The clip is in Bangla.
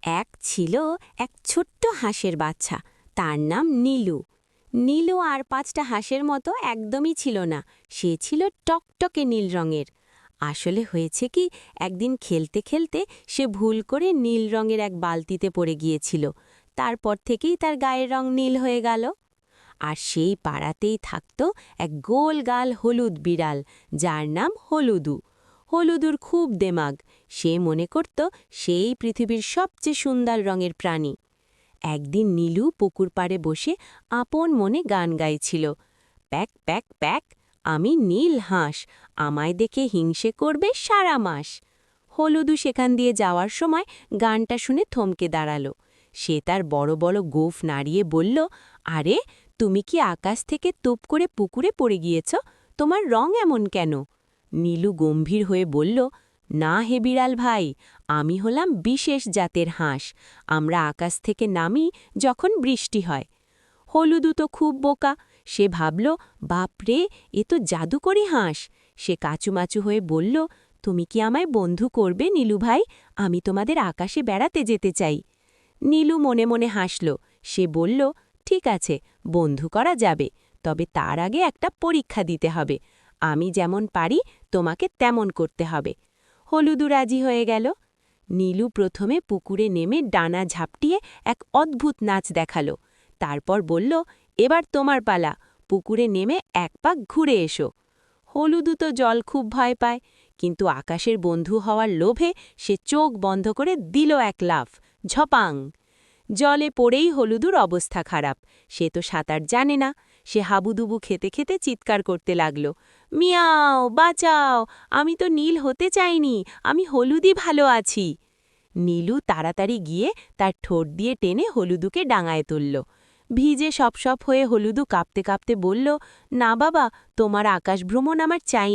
এক ছিল এক ছোট্ট হাঁসের বাচ্চা, তার নাম নীলু। নীলু আর ৫টা হাঁসের মতো একদমই ছিল না, সে ছিল টকটকে নীল রঙের। আসলে হয়েছে কি, একদিন খেলতে খেলতে সে ভুল করে নীল রঙের এক বালতিতে পড়ে গিয়েছিল। তারপর থেকেই তার গায়ের রং নীল হয়ে গেল। আর সেই পাড়াতেই থাকত এক গোলগাল হলুদ বিড়াল, যার নাম হলুদু। হলুদুর খুব দেমাগ, সে মনে করত সেই পৃথিবীর সবচেয়ে সুন্দর রঙের প্রাণী। একদিন নীলু পুকুর পাড়ে বসে আপন মনে গান গাইছিল, প্যাক প্যাক প্যাক, আমি নীল হাঁস, আমায় দেখে হিংসে করবে সারা মাস। হলুদু সেখান দিয়ে যাওয়ার সময় গানটা শুনে থমকে দাঁড়ালো। সে তার বড় বড় গোঁফ নাড়িয়ে বলল, আরে, তুমি কি আকাশ থেকে তুপ করে পুকুরে পড়ে গিয়েছ? তোমার রং এমন কেন? নীলু গম্ভীর হয়ে বলল, না হে বিড়াল ভাই, আমি হলাম বিশেষ জাতের হাঁস। আমরা আকাশ থেকে নামি যখন বৃষ্টি হয়। হলুদু তো খুব বোকা, সে ভাবল, বাপরে, এ তো জাদুকরি হাঁস। সে কাচুমাচু হয়ে বলল, তুমি কি আমায় বন্ধু করবে নীলু ভাই? আমি তোমাদের আকাশে বেড়াতে যেতে চাই। নীলু মনে মনে হাসল। সে বলল, ঠিক আছে, বন্ধু করা যাবে, তবে তার আগে একটা পরীক্ষা দিতে হবে। আমি যেমন পারি তোমাকে তেমন করতে হবে। হলুদু রাজি হয়ে গেল। নীলু প্রথমে পুকুরে নেমে ডানা ঝাপটিয়ে এক অদ্ভুত নাচ দেখালো। তারপর বলল, এবার তোমার পালা, পুকুরে নেমে এক পাক ঘুরে এসো। হলুদু তো জল খুব ভয় পায়, কিন্তু আকাশের বন্ধু হওয়ার লোভে সে চোখ বন্ধ করে দিল এক লাফ, ঝপাং! জলে পড়েই হলুদুর অবস্থা খারাপ। সে তো সাঁতার জানে না। সে হাবুডুবু খেতে খেতে চিৎকার করতে লাগল, মিয়াও, বাঁচাও, আমি তো নীল হতে চাইনি, আমি হলুদই ভালো আছি। নীলু তাড়াতাড়ি গিয়ে তার ঠোঁট দিয়ে টেনে হলুদুকে ডাঙায় তুলল। ভিজে সপসপ হয়ে হলুদু কাঁপতে কাঁপতে বলল, না বাবা, তোমার আকাশভ্রমণ আমার চাই